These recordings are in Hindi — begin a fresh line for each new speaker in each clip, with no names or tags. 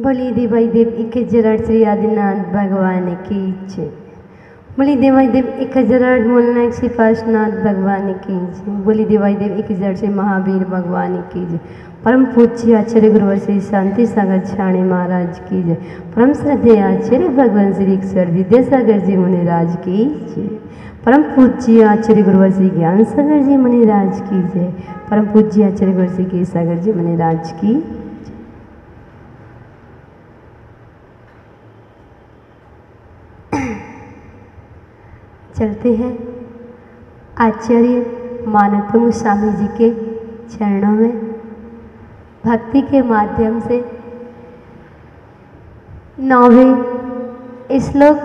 बोली देवाई देव 1008 श्री आदिनाथ भगवान की जय। बोली देवाई देव 1008 मूलनायक श्री पार्श्वनाथ भगवान की जय। बोली देवाई देव 1008 श्री महावीर भगवान की जय। परम पूज्य आचार्य गुरुवर श्री शांति सागर छाणी महाराज की जय। परम श्रद्धेय आचार्य भगवान श्री ईश्वर विद्यासागर जी मुनिराज की जय। परम पूज्य आचार्य गुरुवर श्री ज्ञान सागर जी मुनिराज की जय। परम पूज्य आचार्य गुरुवर श्री के सागर जी मुनिराज की। चलते हैं आचार्य मानवतुंग स्वामी जी के चरणों में भक्ति के माध्यम से 9वें श्लोक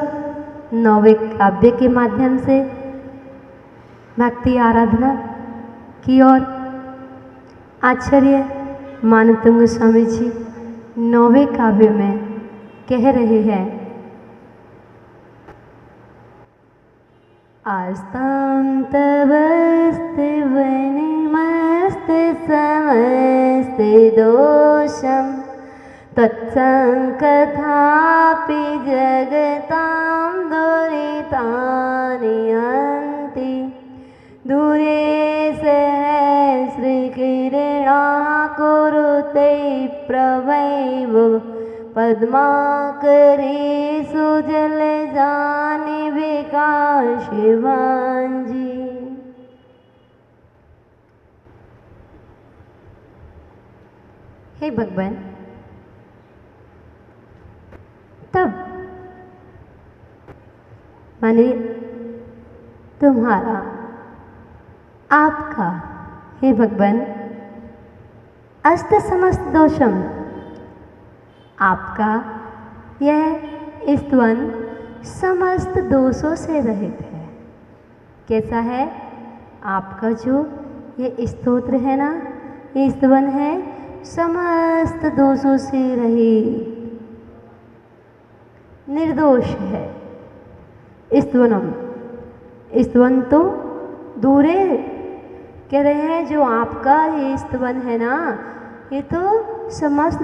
9वें काव्य के माध्यम से भक्ति आराधना की ओर आचार्य मानवतुंग स्वामी जी 9वें काव्य में कह रहे हैं। आस्तां तवस्ते वनिमस्ते समस्ते दोषं तत्संकथापि जगतां दुरितानि हन्ति। दूरे सहस्रकिरणाः कुरुते प्रभैव पद्माकरेषु जलजानि विकाशिवाञ्जी। हे भगवान, तब माने तुम्हारा आपका हे भगवान अस्त समस्त दोषम आपका यह स्तवन समस्त दोषों से रहित है। कैसा है आपका जो ये स्तोत्र है ना, ये स्तवन है समस्त दोषों से रहित, निर्दोष है। स्तवन तो दूरे कह रहे हैं, जो आपका ये स्तवन है ना, ये तो समस्त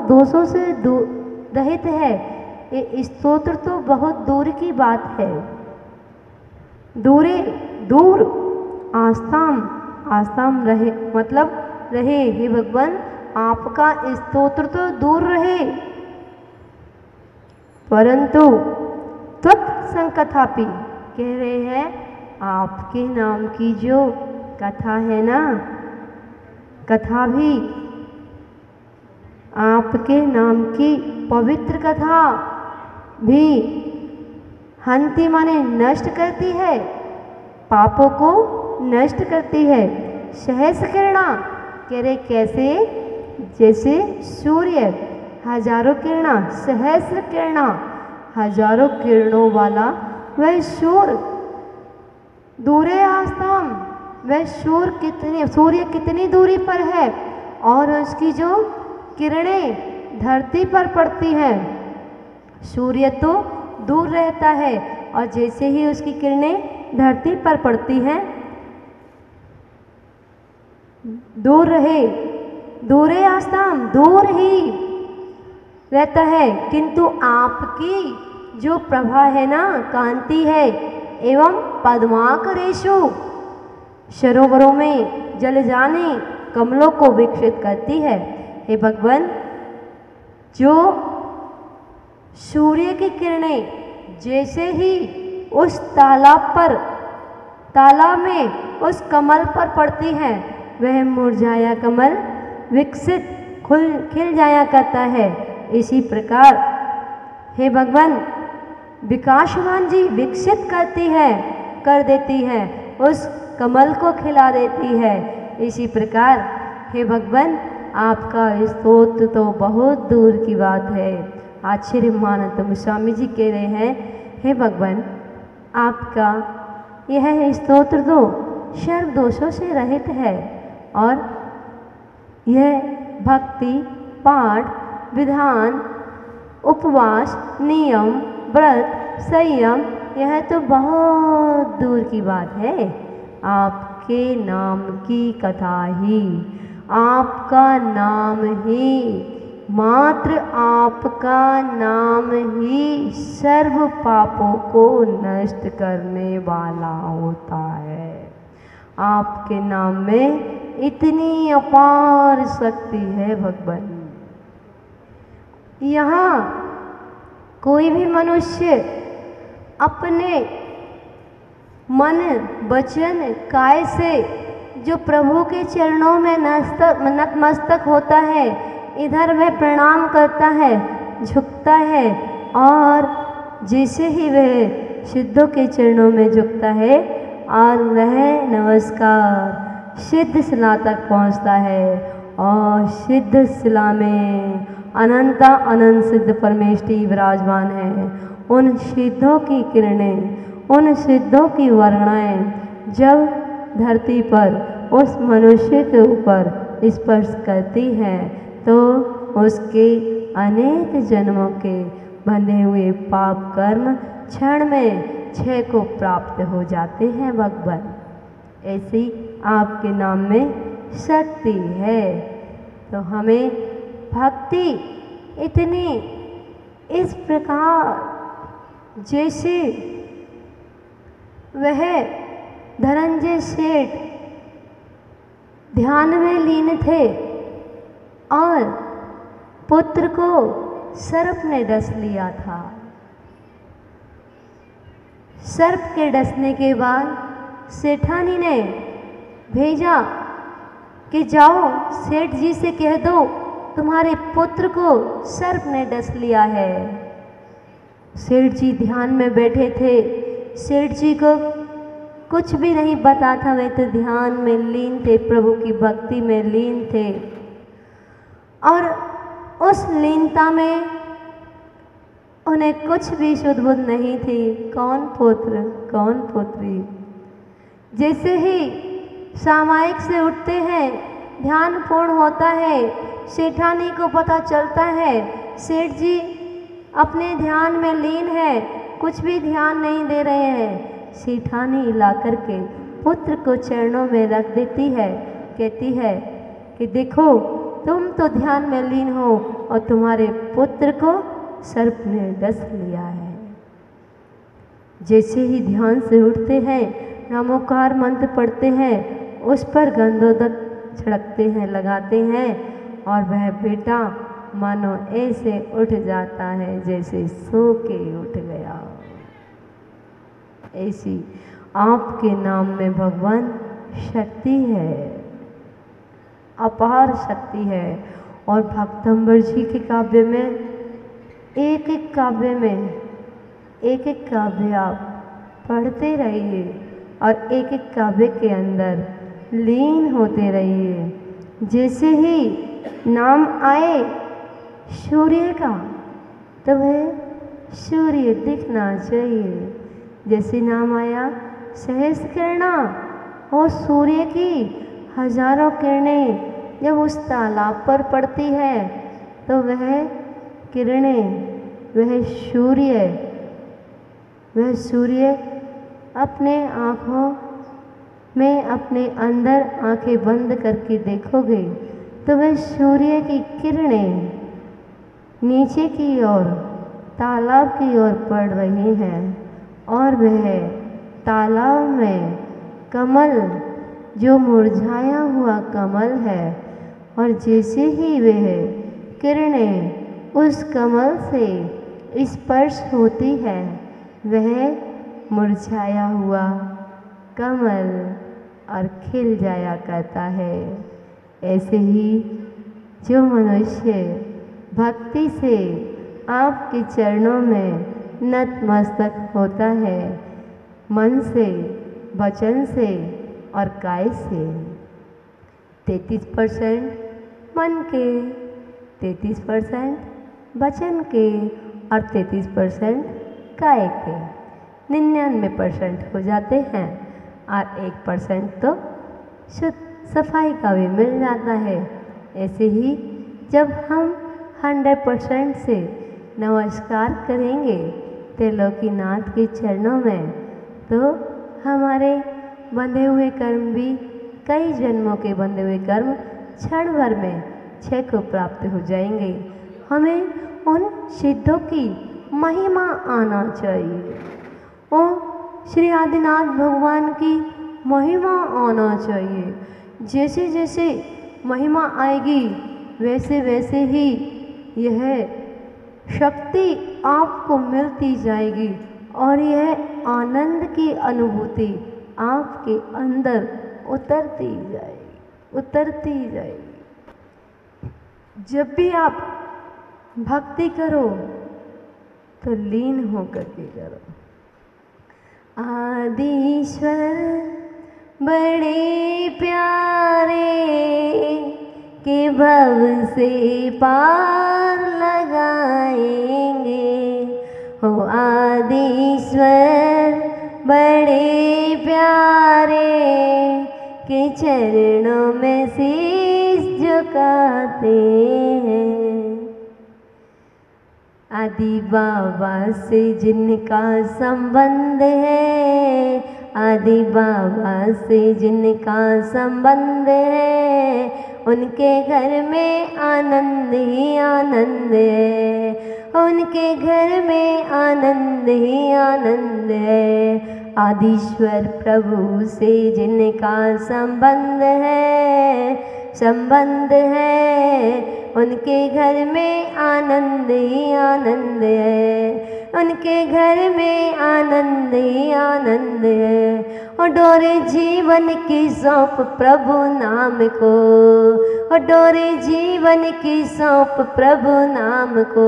दोषों से रहित है। ये स्तोत्र तो बहुत दूर की बात है। दूर आस्ताम रहे मतलब रहे। हे भगवान, आपका स्तोत्र तो दूर रहे, परंतु त्वत्संकथापि कह रहे हैं आपके नाम की जो कथा है ना, कथा भी आपके नाम की पवित्र कथा भी हंति माने नष्ट करती है, पापों को नष्ट करती है। सहस्रकिरणा कह रहे कैसे, जैसे सूर्य हजारों किरणा, सहस्र किरणा हजारों किरणों वाला वह सूर्य दूरे आस्ताम, वह सूर्य कितनी दूरी पर है और उसकी जो किरणें धरती पर पड़ती हैं। सूर्य तो दूर रहता है और जैसे ही उसकी किरणें धरती पर पड़ती हैं, दूरे आस्ताम दूर ही रहता है, किंतु आपकी जो प्रभा है ना, कांति है, एवं पद्माकरेषु सरोवरों में जल जाने कमलों को विकसित करती है। हे भगवान, जो सूर्य की किरणें जैसे ही उस तालाब में उस कमल पर पड़ती हैं, वह मुरझाया कमल विकसित खिल जाया करता है। इसी प्रकार हे भगवान विकासवान जी विकसित कर देती है, उस कमल को खिला देती है। इसी प्रकार हे भगवान आपका स्तोत्र तो बहुत दूर की बात है। आचार्य मानवतुंग स्वामी जी कह रहे हैं, हे भगवान आपका यह स्तोत्र तो सर्व दोषों से रहित है और यह भक्ति पाठ विधान उपवास नियम व्रत संयम यह तो बहुत दूर की बात है। आपके नाम की कथा ही, आपका नाम ही मात्र आपका नाम ही सर्व पापों को नष्ट करने वाला होता है। आपके नाम में इतनी अपार शक्ति है भगवान। यहाँ कोई भी मनुष्य अपने मन वचन काय से जो प्रभु के चरणों में नतमस्तक होता है, इधर वह प्रणाम करता है, झुकता है, और जैसे ही वह सिद्धों के चरणों में झुकता है और वह नमस्कार सिद्ध शिला तक पहुंचता है, और सिद्ध शिला में अनंता अनंत सिद्ध परमेष्टि विराजमान है। उन सिद्धों की किरणें, उन सिद्धों की वर्णाएं जब धरती पर उस मनुष्य के ऊपर स्पर्श करती हैं तो उसके अनेक जन्मों के बंधे हुए पाप कर्म क्षण में क्षय को प्राप्त हो जाते हैं भगवान। ऐसी आपके नाम में शक्ति है। तो हमें भक्ति इतनी इस प्रकार, जैसे वह धनंजय सेठ ध्यान में लीन थे और पुत्र को सर्प ने डस लिया था। सर्प के डसने के बाद सेठानी ने भेजा कि जाओ सेठ जी से कह दो तुम्हारे पुत्र को सर्प ने डस लिया है। सेठ जी ध्यान में बैठे थे, सेठ जी को कुछ भी नहीं पता था, वे तो ध्यान में लीन थे, प्रभु की भक्ति में लीन थे। और उस लीनता में उन्हें कुछ भी शुद्ध बुद्ध नहीं थी, कौन पुत्र कौन पुत्री। जैसे ही सामायिक से उठते हैं, ध्यान पूर्ण होता है, सेठानी को पता चलता है सेठ जी अपने ध्यान में लीन है, कुछ भी ध्यान नहीं दे रहे हैं। सेठानी ला करके पुत्र को चरणों में रख देती है, कहती है कि देखो तुम तो ध्यान में लीन हो और तुम्हारे पुत्र को सर्प ने डस लिया है। जैसे ही ध्यान से उठते हैं, नामोकार मंत्र पढ़ते हैं, उस पर गंधोदक छिड़कते हैं, लगाते हैं, और वह बेटा मानो ऐसे उठ जाता है जैसे सो के उठ गया। ऐसी आपके नाम में भगवान शक्ति है, अपार शक्ति है। और भक्तंबर जी के काव्य में एक एक काव्य में एक एक काव्य आप पढ़ते रहिए और एक एक काव्य के अंदर लीन होते रहिए। जैसे ही नाम आए सूर्य का तो वह सूर्य दिखना चाहिए। जैसे नाम आया सहस्र किरणा, और सूर्य की हजारों किरणें जब उस तालाब पर पड़ती है तो वह किरणें, वह सूर्य अपने आँखों में, अपने अंदर आंखें बंद करके देखोगे तो वह सूर्य की किरणें नीचे की ओर तालाब की ओर पड़ रही हैं, और वह तालाब में कमल जो मुरझाया हुआ कमल है, और जैसे ही वह किरणें उस कमल से स्पर्श होती है वह मुरझाया हुआ कमल और खिल जाया करता है। ऐसे ही जो मनुष्य भक्ति से आपके चरणों में नतमस्तक होता है, मन से, वचन से और काय से, 33% मन के, 33% वचन के और 33% काय के, 99% हो जाते हैं, और 1% तो शुद्ध सफाई का भी मिल जाता है। ऐसे ही जब हम 100% से नमस्कार करेंगे त्रिलोकीनाथ के चरणों में, तो हमारे बंधे हुए कर्म भी, कई जन्मों के बंधे हुए कर्म क्षण भर में क्षय को प्राप्त हो जाएंगे। हमें उन सिद्धों की महिमा आना चाहिए, और श्री आदिनाथ भगवान की महिमा आना चाहिए। जैसे जैसे महिमा आएगी वैसे वैसे ही यह शक्ति आपको मिलती जाएगी और यह आनंद की अनुभूति आपके अंदर उतरती जाएगी। जब भी आप भक्ति करो तो लीन होकर के करो। आदिश्वर बड़े प्यारे के भव से पार लगाएंगे, हो आदिश्वर बड़े प्यारे के चरणों में शीश झुकाते हैं। आदि बाबा से जिनका संबंध है, आदि बाबा से जिनका संबंध है, उनके घर में आनंद ही आनंद है, उनके घर में आनंद ही आनंद है। आदिश्वर प्रभु से जिनका संबंध है, उनके घर में आनंद ही आनंद है, उनके घर में आनंद ही आनंद है। और डोरे जीवन की सौंप प्रभु नाम को, और डोरे जीवन की सौंप प्रभु नाम को,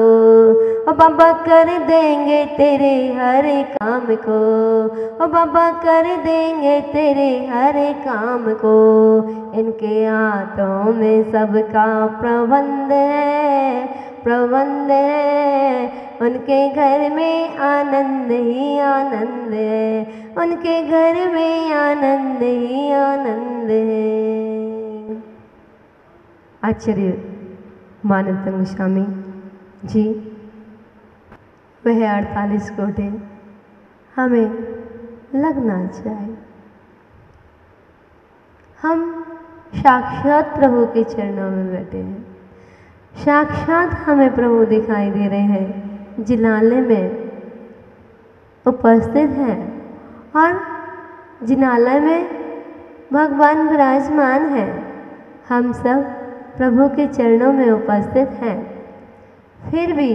और बाबा कर देंगे तेरे हर काम को, और बाबा कर देंगे तेरे हर काम को। इनके हाथों में सबका प्रबंध है, प्रबंध है, उनके घर में आनंद ही आनंद है, उनके घर में आनंद ही आनंद है। आचार्य मानवतंग गोस्वामी जी वह 48 घंटे हमें लगना चाहिए। हम साक्षात प्रभु के चरणों में बैठे हैं, साक्षात हमें प्रभु दिखाई दे रहे हैं, जिनालय में उपस्थित हैं और जिनालय में भगवान विराजमान हैं। हम सब प्रभु के चरणों में उपस्थित हैं, फिर भी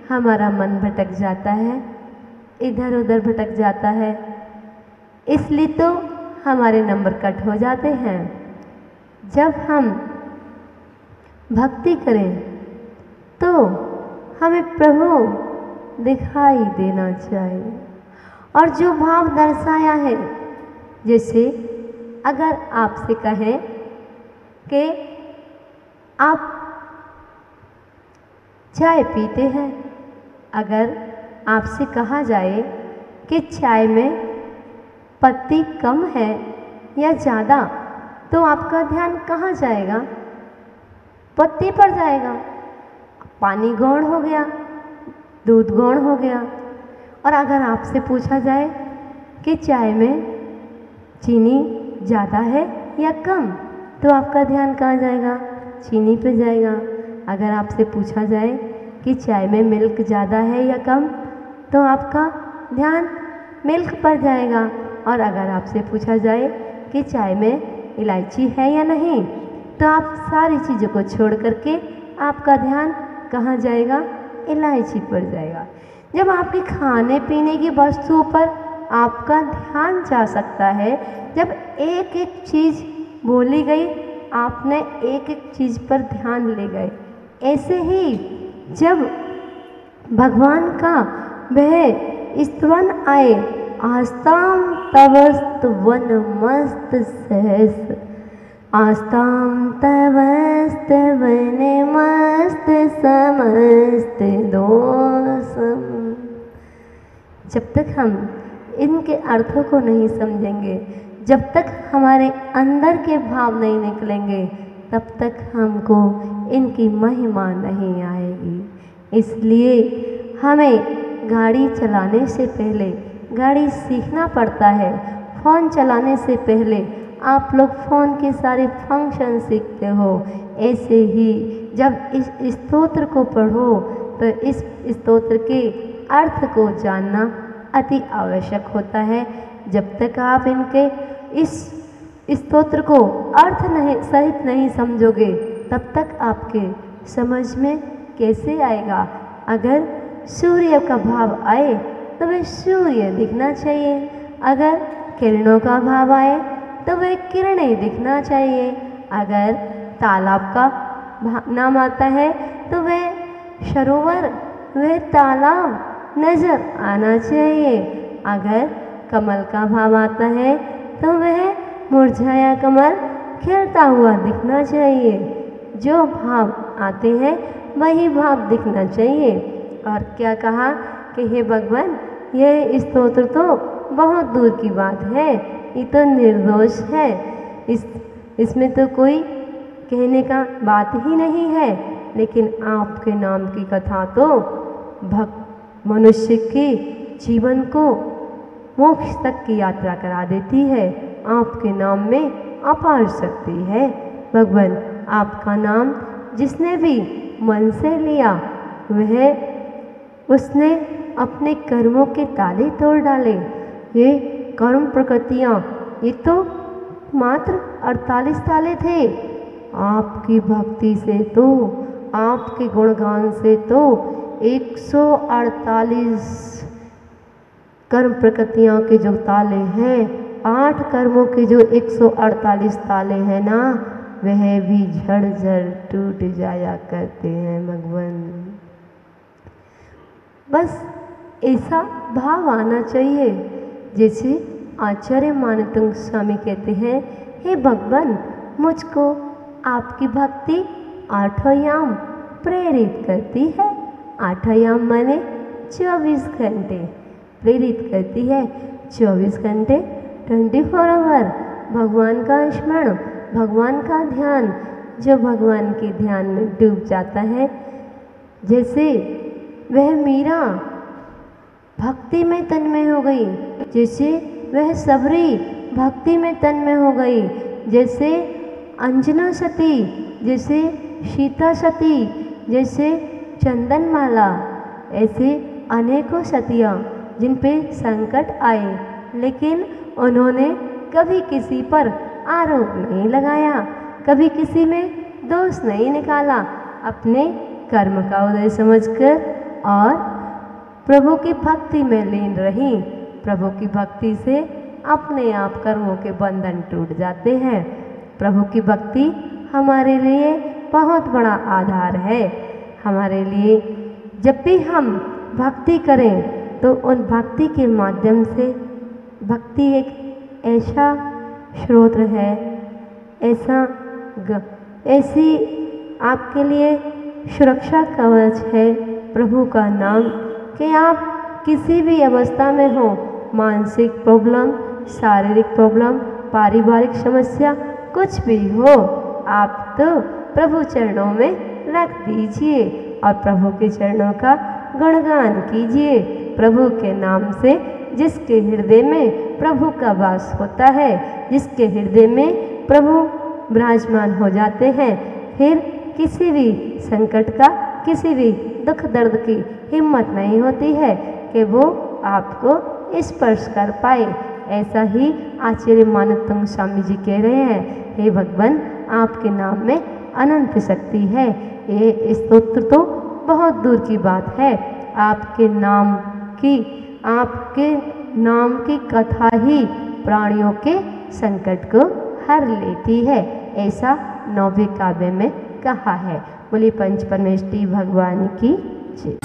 हमारा मन भटक जाता है, इधर उधर भटक जाता है, इसलिए तो हमारे नंबर कट हो जाते हैं। जब हम भक्ति करें तो हमें प्रभु दिखाई देना चाहिए, और जो भाव दर्शाया है, जैसे अगर आपसे कहें कि आप चाय पीते हैं, अगर आपसे कहा जाए कि चाय में पत्ती कम है या ज़्यादा, तो आपका ध्यान कहाँ जाएगा? पत्ती पर जाएगा। पानी गौण हो गया, दूध गौण हो गया। और अगर आपसे पूछा जाए कि चाय में चीनी ज़्यादा है या कम, तो आपका ध्यान कहाँ जाएगा? चीनी पे जाएगा। अगर आपसे पूछा जाए कि चाय में मिल्क ज़्यादा है या कम, तो आपका ध्यान मिल्क पर जाएगा। और अगर आपसे पूछा जाए कि चाय में इलायची है या नहीं, तो आप सारी चीज़ों को छोड़ करके आपका ध्यान कहाँ जाएगा? इलायची पर जाएगा। जब आपके खाने पीने की वस्तुओं पर आपका ध्यान जा सकता है, जब एक एक चीज़ बोली गई आपने एक एक चीज़ पर ध्यान ले गए, ऐसे ही जब भगवान का वह स्तवन आए, आस्ताम तवस्तवन मस्त सहस, आस्ताम तवस्तवन मस्त समस्त दोषम। जब तक हम इनके अर्थों को नहीं समझेंगे, जब तक हमारे अंदर के भाव नहीं निकलेंगे, तब तक हमको इनकी महिमा नहीं आएगी। इसलिए हमें गाड़ी चलाने से पहले गाड़ी सीखना पड़ता है, फ़ोन चलाने से पहले आप लोग फ़ोन के सारे फंक्शन सीखते हो, ऐसे ही जब इस स्तोत्र को पढ़ो तो इस स्तोत्र के अर्थ को जानना अति आवश्यक होता है। जब तक आप इनके इस स्तोत्र को अर्थ सहित नहीं समझोगे तब तक आपके समझ में कैसे आएगा। अगर सूर्य का भाव आए तो वह सूर्य दिखना चाहिए, अगर किरणों का भाव आए तो वह किरणें दिखना चाहिए, अगर तालाब का नाम आता है तो वह सरोवर, वह तालाब नजर आना चाहिए, अगर कमल का भाव आता है तो वह मुरझाया कमल खिलता हुआ दिखना चाहिए। जो भाव आते हैं वही भाव दिखना चाहिए। और क्या कहा कि हे भगवान, यह स्तोत्र तो बहुत दूर की बात है, ये तो निर्दोष है, इसमें तो कोई कहने का बात ही नहीं है। लेकिन आपके नाम की कथा तो मनुष्य के जीवन को मोक्ष तक की यात्रा करा देती है। आपके नाम में अपार शक्ति है। भगवान, आपका नाम जिसने भी मन से लिया उसने अपने कर्मों के ताले तोड़ डाले। ये कर्म प्रकृतियाँ ये तो मात्र 48 ताले थे, आपकी भक्ति से तो, आपके गुणगान से तो 148 कर्म प्रकृतियाँ के जो ताले हैं, 8 कर्मों के जो 148 ताले हैं ना, वह भी झड़ टूट जाया करते हैं भगवान। बस ऐसा भाव आना चाहिए। जैसे आचार्य मानतंग स्वामी कहते हैं, हे भगवान, मुझको आपकी भक्ति 8 याम प्रेरित करती है। 8 याम माने 24 घंटे प्रेरित करती है। 24 घंटे 24 आवर भगवान का स्मरण, भगवान का ध्यान, जो भगवान के ध्यान में डूब जाता है। जैसे वह मीरा भक्ति में तन्मय हो गई, जैसे वह सबरी भक्ति में तन्मय हो गई, जैसे अंजना सती, जैसे सीता सती, जैसे चंदनमाला, ऐसे अनेकों सतियाँ जिन पे संकट आए लेकिन उन्होंने कभी किसी पर आरोप नहीं लगाया, कभी किसी में दोष नहीं निकाला, अपने कर्म का उदय समझकर और प्रभु की भक्ति में लीन रही। प्रभु की भक्ति से अपने आप कर्मों के बंधन टूट जाते हैं। प्रभु की भक्ति हमारे लिए बहुत बड़ा आधार है। हमारे लिए जब भी हम भक्ति करें तो उन भक्ति के माध्यम से, भक्ति एक ऐसा स्रोत है, ऐसी आपके लिए सुरक्षा कवच है प्रभु का नाम, कि आप किसी भी अवस्था में हो, मानसिक प्रॉब्लम, शारीरिक प्रॉब्लम, पारिवारिक समस्या, कुछ भी हो, आप तो प्रभु चरणों में रख दीजिए और प्रभु के चरणों का गुणगान कीजिए। प्रभु के नाम से जिसके हृदय में प्रभु का वास होता है, जिसके हृदय में प्रभु विराजमान हो जाते हैं, फिर किसी भी संकट का, किसी भी दुख दर्द की हिम्मत नहीं होती है कि वो आपको स्पर्श कर पाए। ऐसा ही आचार्य मानतंग स्वामी जी कह रहे हैं, हे भगवान, आपके नाम में अनंत शक्ति है। ये स्तोत्र तो बहुत दूर की बात है। आपके नाम की कथा ही प्राणियों के संकट को हर लेती है, ऐसा 9वें काव्य में कहा है। बोली पंच परमेष्ठी भगवान की जय।